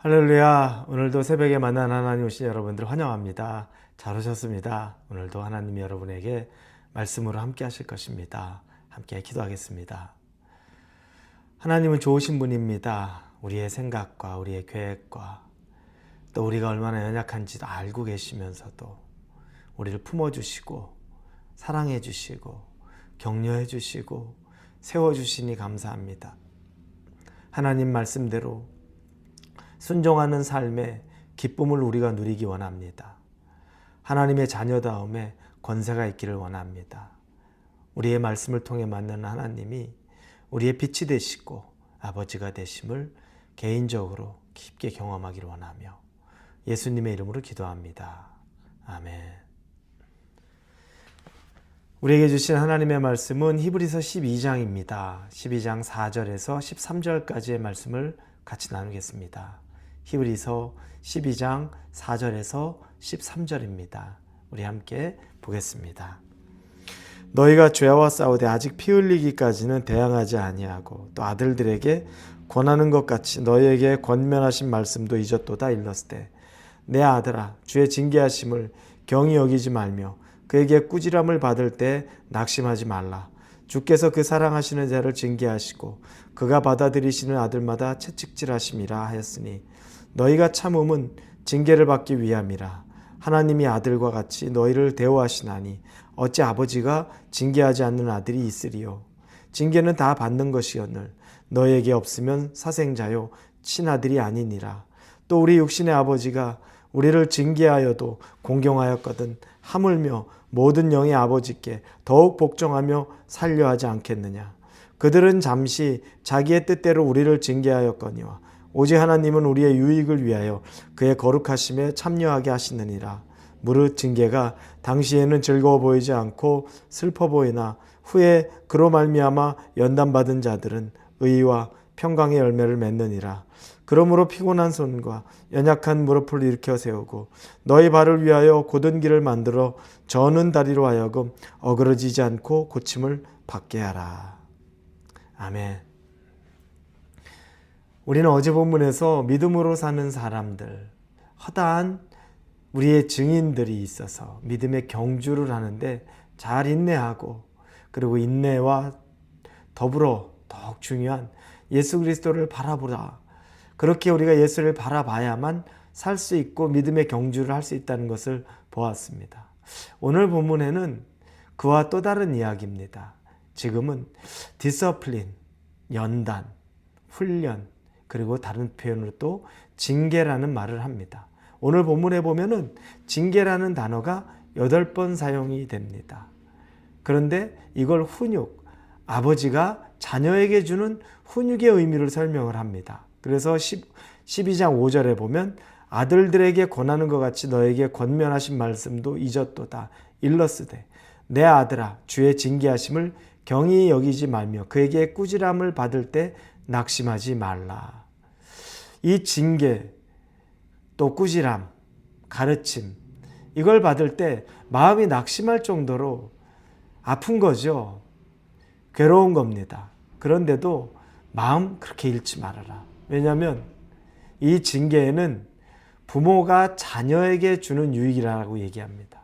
할렐루야. 오늘도 새벽에 만난 하나님 오신 여러분들 환영합니다. 잘 오셨습니다. 오늘도 하나님이 여러분에게 말씀으로 함께 하실 것입니다. 함께 기도하겠습니다. 하나님은 좋으신 분입니다. 우리의 생각과 우리의 계획과 또 우리가 얼마나 연약한지도 알고 계시면서도 우리를 품어주시고 사랑해 주시고 격려해 주시고 세워주시니 감사합니다. 하나님 말씀대로 순종하는 삶의 기쁨을 우리가 누리기 원합니다. 하나님의 자녀다움에 권세가 있기를 원합니다. 우리의 말씀을 통해 만나는 하나님이 우리의 빛이 되시고 아버지가 되심을 개인적으로 깊게 경험하기를 원하며 예수님의 이름으로 기도합니다. 아멘. 우리에게 주신 하나님의 말씀은 히브리서 12장입니다. 12장 4절에서 13절까지의 말씀을 같이 나누겠습니다. 히브리서 12장 4절에서 13절입니다. 우리 함께 보겠습니다. 너희가 죄와 싸우되 아직 피 흘리기까지는 대항하지 아니하고 또 아들들에게 권하는 것 같이 너희에게 권면하신 말씀도 잊었도다 일렀으되 내 아들아 주의 징계하심을 경히 여기지 말며 그에게 꾸지람을 받을 때 낙심하지 말라. 주께서 그 사랑하시는 자를 징계하시고 그가 받아들이시는 아들마다 채찍질하심이라 하였으니 너희가 참음은 징계를 받기 위함이라. 하나님이 아들과 같이 너희를 대우하시나니 어찌 아버지가 징계하지 않는 아들이 있으리요. 징계는 다 받는 것이오늘 너희에게 없으면 사생자요 친아들이 아니니라. 또 우리 육신의 아버지가 우리를 징계하여도 공경하였거든 하물며 모든 영의 아버지께 더욱 복종하며 살려하지 않겠느냐. 그들은 잠시 자기의 뜻대로 우리를 징계하였거니와 오직 하나님은 우리의 유익을 위하여 그의 거룩하심에 참여하게 하시느니라. 무릇 징계가 당시에는 즐거워 보이지 않고 슬퍼 보이나 후에 그로 말미암아 연단받은 자들은 의와 평강의 열매를 맺느니라. 그러므로 피곤한 손과 연약한 무릎을 일으켜 세우고 너희 발을 위하여 곧은 길을 만들어 저는 다리로 하여금 어그러지지 않고 고침을 받게 하라. 아멘. 우리는 어제 본문에서 믿음으로 사는 사람들, 허다한 우리의 증인들이 있어서 믿음의 경주를 하는데 잘 인내하고 그리고 인내와 더불어 더욱 중요한 예수 그리스도를 바라보라. 그렇게 우리가 예수를 바라봐야만 살 수 있고 믿음의 경주를 할 수 있다는 것을 보았습니다. 오늘 본문에는 그와 또 다른 이야기입니다. 지금은 디서플린, 연단, 훈련, 그리고 다른 표현으로 또 징계라는 말을 합니다. 오늘 본문에 보면은 징계라는 단어가 8번 사용이 됩니다. 그런데 이걸 훈육, 아버지가 자녀에게 주는 훈육의 의미를 설명을 합니다. 그래서 12장 5절에 보면 아들들에게 권하는 것 같이 너에게 권면하신 말씀도 잊었도다 일렀으되 내 아들아 주의 징계하심을 경히 여기지 말며 그에게 꾸지람을 받을 때 낙심하지 말라. 이 징계 또 꾸지람, 가르침 이걸 받을 때 마음이 낙심할 정도로 아픈 거죠. 괴로운 겁니다. 그런데도 마음 그렇게 잃지 말아라. 왜냐하면 이 징계에는 부모가 자녀에게 주는 유익이라고 얘기합니다.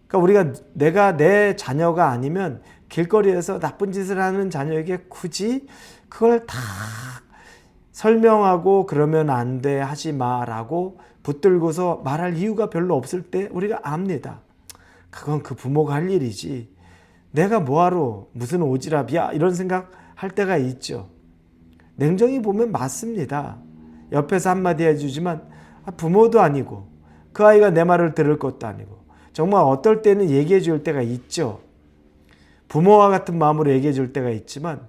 그러니까 내가 내 자녀가 아니면 길거리에서 나쁜 짓을 하는 자녀에게 굳이 그걸 다 설명하고 그러면 안 돼, 하지 마라고 붙들고서 말할 이유가 별로 없을 때 우리가 압니다. 그건 그 부모가 할 일이지. 내가 뭐하러 무슨 오지랖이야 이런 생각 할 때가 있죠. 냉정히 보면 맞습니다. 옆에서 한마디 해주지만 부모도 아니고 그 아이가 내 말을 들을 것도 아니고 정말 어떨 때는 얘기해 줄 때가 있죠. 부모와 같은 마음으로 얘기해 줄 때가 있지만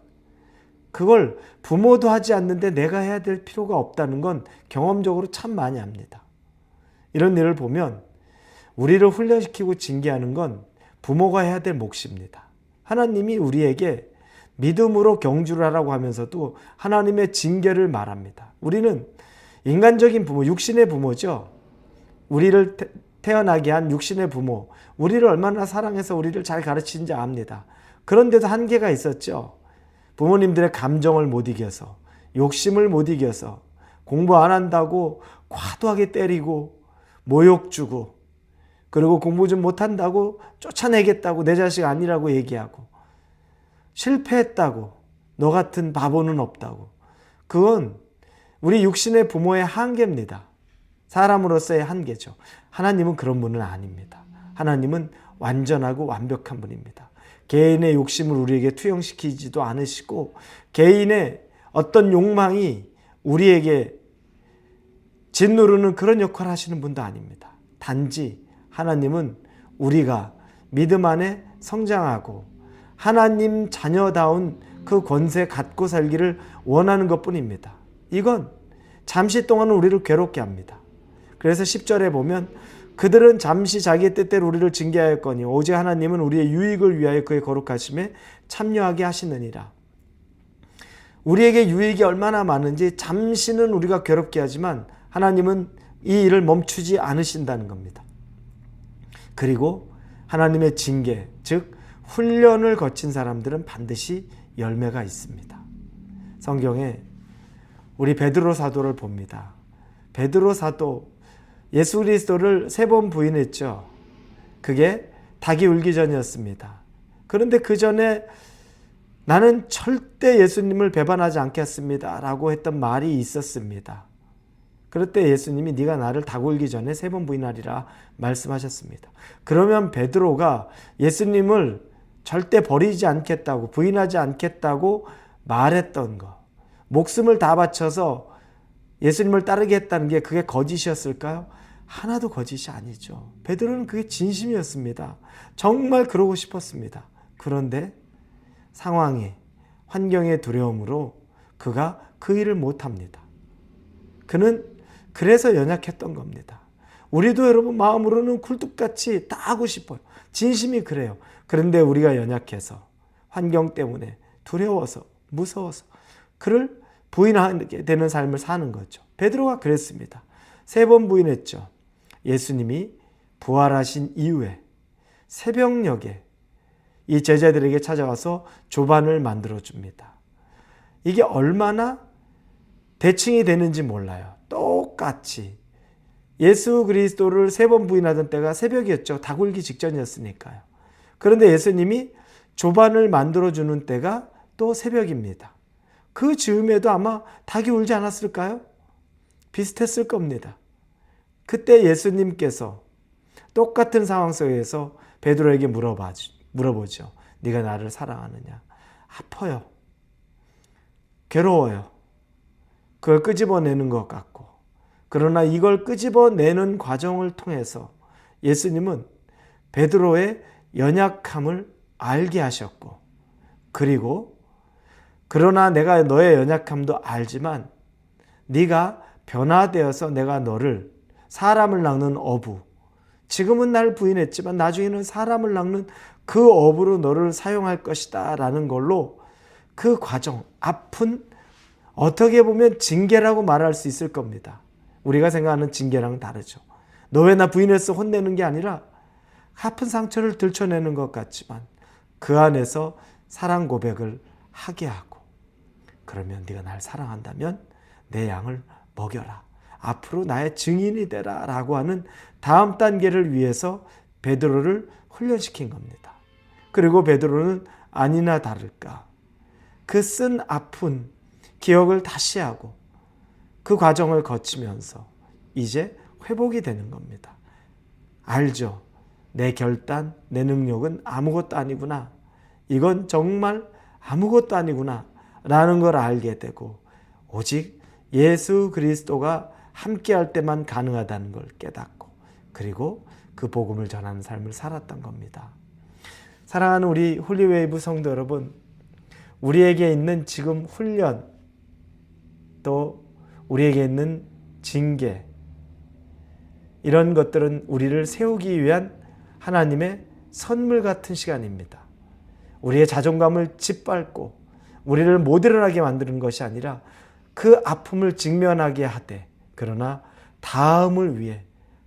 그걸 부모도 하지 않는데 내가 해야 될 필요가 없다는 건 경험적으로 참 많이 합니다. 이런 일을 보면 우리를 훈련시키고 징계하는 건 부모가 해야 될 몫입니다. 하나님이 우리에게 믿음으로 경주를 하라고 하면서도 하나님의 징계를 말합니다. 우리는 인간적인 부모, 육신의 부모죠. 우리를 태어나게 한 육신의 부모, 우리를 얼마나 사랑해서 우리를 잘 가르치는지 압니다. 그런데도 한계가 있었죠. 부모님들의 감정을 못 이겨서, 욕심을 못 이겨서 공부 안 한다고 과도하게 때리고 모욕 주고, 그리고 공부 좀 못한다고 쫓아내겠다고, 내 자식 아니라고 얘기하고, 실패했다고 너 같은 바보는 없다고. 그건 우리 육신의 부모의 한계입니다. 사람으로서의 한계죠. 하나님은 그런 분은 아닙니다. 하나님은 완전하고 완벽한 분입니다. 개인의 욕심을 우리에게 투영시키지도 않으시고, 개인의 어떤 욕망이 우리에게 짓누르는 그런 역할을 하시는 분도 아닙니다. 단지 하나님은 우리가 믿음 안에 성장하고 하나님 자녀다운 그 권세 갖고 살기를 원하는 것뿐입니다. 이건 잠시 동안은 우리를 괴롭게 합니다. 그래서 10절에 보면 그들은 잠시 자기의 뜻대로 우리를 징계하였거니 오직 하나님은 우리의 유익을 위하여 그의 거룩하심에 참여하게 하시느니라. 우리에게 유익이 얼마나 많은지 잠시는 우리가 괴롭게 하지만 하나님은 이 일을 멈추지 않으신다는 겁니다. 그리고 하나님의 징계, 즉 훈련을 거친 사람들은 반드시 열매가 있습니다. 성경에 우리 베드로 사도를 봅니다. 베드로 사도 예수 그리스도를 3번 부인했죠. 그게 닭이 울기 전이었습니다. 그런데 그 전에 나는 절대 예수님을 배반하지 않겠습니다 라고 했던 말이 있었습니다. 그럴 때 예수님이 네가 나를 닭 울기 전에 3번 부인하리라 말씀하셨습니다. 그러면 베드로가 예수님을 절대 버리지 않겠다고, 부인하지 않겠다고 말했던 거, 목숨을 다 바쳐서 예수님을 따르겠다는 게 그게 거짓이었을까요? 하나도 거짓이 아니죠. 베드로는 그게 진심이었습니다. 정말 그러고 싶었습니다. 그런데 상황이, 환경의 두려움으로 그가 그 일을 못합니다. 그는 그래서 연약했던 겁니다. 우리도 여러분 마음으로는 굴뚝같이 다 하고 싶어요. 진심이 그래요. 그런데 우리가 연약해서, 환경 때문에 두려워서, 무서워서 그를 부인하게 되는 삶을 사는 거죠. 베드로가 그랬습니다. 3번 부인했죠. 예수님이 부활하신 이후에 새벽녘에 이 제자들에게 찾아와서 조반을 만들어 줍니다. 이게 얼마나 대칭이 되는지 몰라요. 똑같이 예수 그리스도를 3번 부인하던 때가 새벽이었죠. 닭 울기 직전이었으니까요. 그런데 예수님이 조반을 만들어주는 때가 또 새벽입니다. 그 즈음에도 아마 닭이 울지 않았을까요? 비슷했을 겁니다. 그때 예수님께서 똑같은 상황 속에서 베드로에게 물어보죠. 네가 나를 사랑하느냐? 아파요. 괴로워요. 그걸 끄집어내는 것 같고. 그러나 이걸 끄집어내는 과정을 통해서 예수님은 베드로의 연약함을 알게 하셨고, 그리고 그러나 내가 너의 연약함도 알지만 네가 변화되어서 내가 너를 사람을 낚는 어부, 지금은 날 부인했지만 나중에는 사람을 낚는 그 어부로 너를 사용할 것이다 라는 걸로 그 과정, 아픈, 어떻게 보면 징계라고 말할 수 있을 겁니다. 우리가 생각하는 징계랑 다르죠. 너 왜 나 부인했어 혼내는 게 아니라 아픈 상처를 들춰내는 것 같지만 그 안에서 사랑 고백을 하게 하고, 그러면 네가 날 사랑한다면 내 양을 먹여라. 앞으로 나의 증인이 되라 라고 하는 다음 단계를 위해서 베드로를 훈련시킨 겁니다. 그리고 베드로는 아니나 다를까 그 쓴 아픈 기억을 다시 하고 그 과정을 거치면서 이제 회복이 되는 겁니다. 알죠? 내 결단, 내 능력은 아무것도 아니구나. 이건 정말 아무것도 아니구나 라는 걸 알게 되고, 오직 예수 그리스도가 함께할 때만 가능하다는 걸 깨닫고, 그리고 그 복음을 전하는 삶을 살았던 겁니다. 사랑하는 우리 홀리웨이브 성도 여러분, 우리에게 있는 지금 훈련, 또 우리에게 있는 징계, 이런 것들은 우리를 세우기 위한 하나님의 선물 같은 시간입니다. 우리의 자존감을 짓밟고 우리를 못 일어나게 만드는 것이 아니라 그 아픔을 직면하게 하되, 그러나 다음을 위해,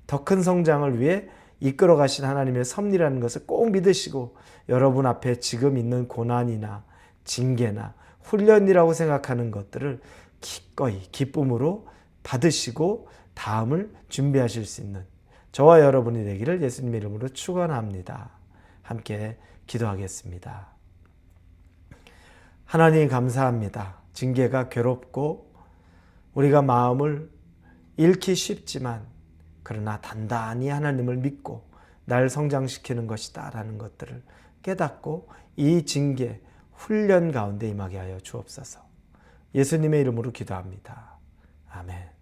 더 큰 성장을 위해 이끌어 가신 하나님의 섭리라는 것을 꼭 믿으시고, 여러분 앞에 지금 있는 고난이나 징계나 훈련이라고 생각하는 것들을 기꺼이 기쁨으로 받으시고 다음을 준비하실 수 있는 저와 여러분이 되기를 예수님의 이름으로 축원합니다. 함께 기도하겠습니다. 하나님 감사합니다. 징계가 괴롭고 우리가 마음을 잃기 쉽지만 그러나 단단히 하나님을 믿고 날 성장시키는 것이다 라는 것들을 깨닫고 이 징계, 훈련 가운데 임하게 하여 주옵소서. 예수님의 이름으로 기도합니다. 아멘.